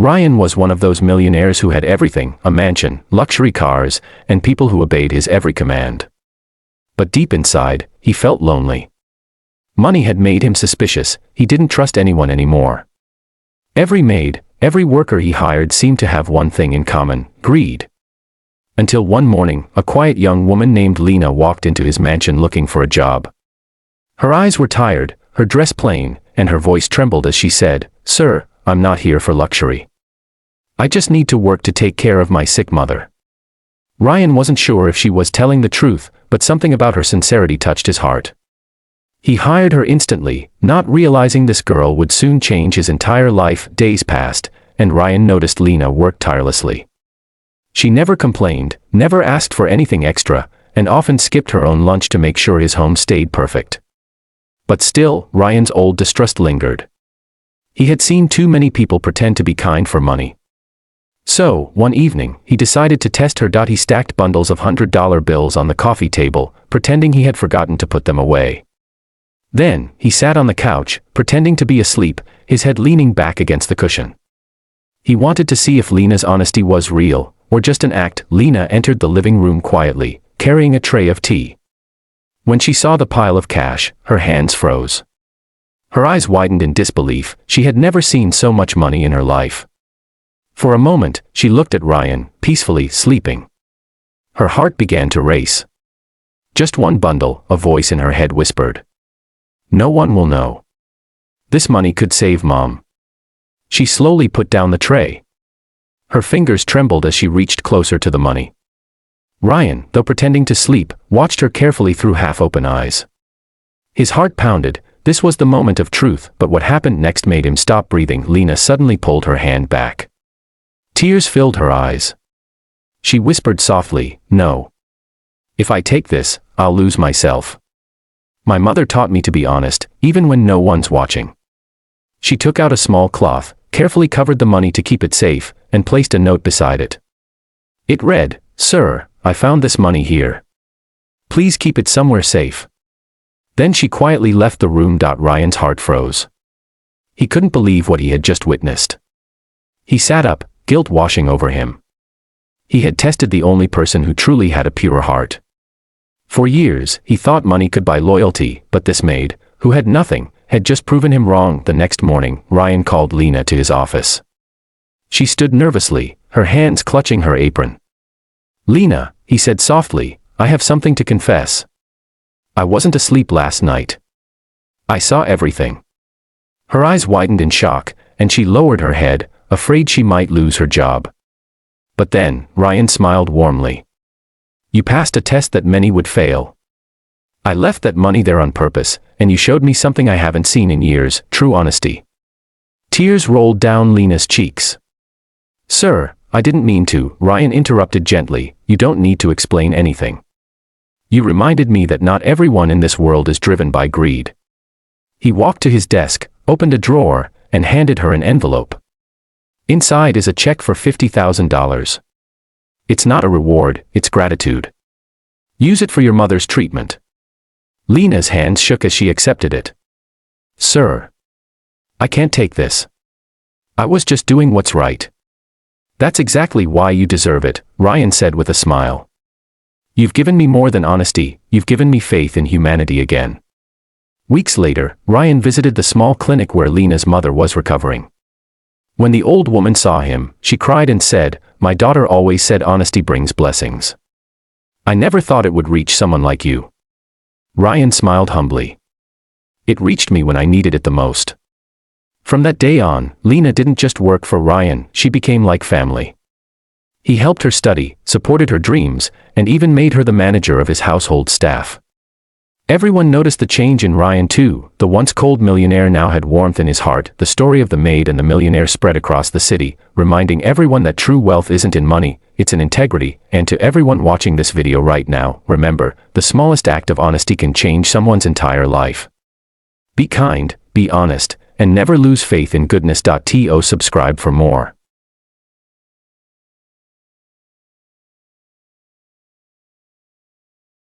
Ryan was one of those millionaires who had everything, a mansion, luxury cars, and people who obeyed his every command. But deep inside, he felt lonely. Money had made him suspicious. He didn't trust anyone anymore. Every maid, every worker he hired seemed to have one thing in common: greed. Until one morning, a quiet young woman named Lena walked into his mansion looking for a job. Her eyes were tired, her dress plain, and her voice trembled as she said, "Sir, I'm not here for luxury. I just need to work to take care of my sick mother." Ryan wasn't sure if she was telling the truth, but something about her sincerity touched his heart. He hired her instantly, not realizing this girl would soon change his entire life. Days passed, and Ryan noticed Lena worked tirelessly. She never complained, never asked for anything extra, and often skipped her own lunch to make sure his home stayed perfect. But still, Ryan's old distrust lingered. He had seen too many people pretend to be kind for money. So, one evening, he decided to test her. He stacked bundles of $100 bills on the coffee table, pretending he had forgotten to put them away. Then, he sat on the couch, pretending to be asleep, his head leaning back against the cushion. He wanted to see if Lena's honesty was real, or just an act. Lena entered the living room quietly, carrying a tray of tea. When she saw the pile of cash, her hands froze. Her eyes widened in disbelief. She had never seen so much money in her life. For a moment, she looked at Ryan, peacefully sleeping. Her heart began to race. "Just one bundle," a voice in her head whispered. "No one will know. This money could save Mom." She slowly put down the tray. Her fingers trembled as she reached closer to the money. Ryan, though pretending to sleep, watched her carefully through half-open eyes. His heart pounded. This was the moment of truth, but what happened next made him stop breathing. Lena suddenly pulled her hand back. Tears filled her eyes. She whispered softly, "No. If I take this, I'll lose myself. My mother taught me to be honest, even when no one's watching." She took out a small cloth, carefully covered the money to keep it safe, and placed a note beside it. It read, "Sir, I found this money here. Please keep it somewhere safe." Then she quietly left the room. Ryan's heart froze. He couldn't believe what he had just witnessed. He sat up, guilt washing over him. He had tested the only person who truly had a pure heart. For years, he thought money could buy loyalty, but this maid, who had nothing, had just proven him wrong. The next morning, Ryan called Lena to his office. She stood nervously, her hands clutching her apron. "Lena," he said softly, "I have something to confess. I wasn't asleep last night. I saw everything." Her eyes widened in shock, and she lowered her head, afraid she might lose her job. But then, Ryan smiled warmly. "You passed a test that many would fail. I left that money there on purpose, and you showed me something I haven't seen in years: true honesty." Tears rolled down Lena's cheeks. "Sir, I didn't mean to," Ryan interrupted gently. "You don't need to explain anything. You reminded me that not everyone in this world is driven by greed." He walked to his desk, opened a drawer, and handed her an envelope. Inside is a check for $50,000. "It's not a reward, it's gratitude. Use it for your mother's treatment." Lena's hands shook as she accepted it. "Sir, I can't take this. I was just doing what's right." "That's exactly why you deserve it," Ryan said with a smile. "You've given me more than honesty, you've given me faith in humanity again." Weeks later, Ryan visited the small clinic where Lena's mother was recovering. When the old woman saw him, she cried and said, "My daughter always said honesty brings blessings. I never thought it would reach someone like you." Ryan smiled humbly. "It reached me when I needed it the most." From that day on, Lena didn't just work for Ryan, she became like family. He helped her study, supported her dreams, and even made her the manager of his household staff. Everyone noticed the change in Ryan too. The once cold millionaire now had warmth in his heart. The story of the maid and the millionaire spread across the city, reminding everyone that true wealth isn't in money, it's in integrity. And to everyone watching this video right now, remember, the smallest act of honesty can change someone's entire life. Be kind, be honest, and never lose faith in goodness. To subscribe for more.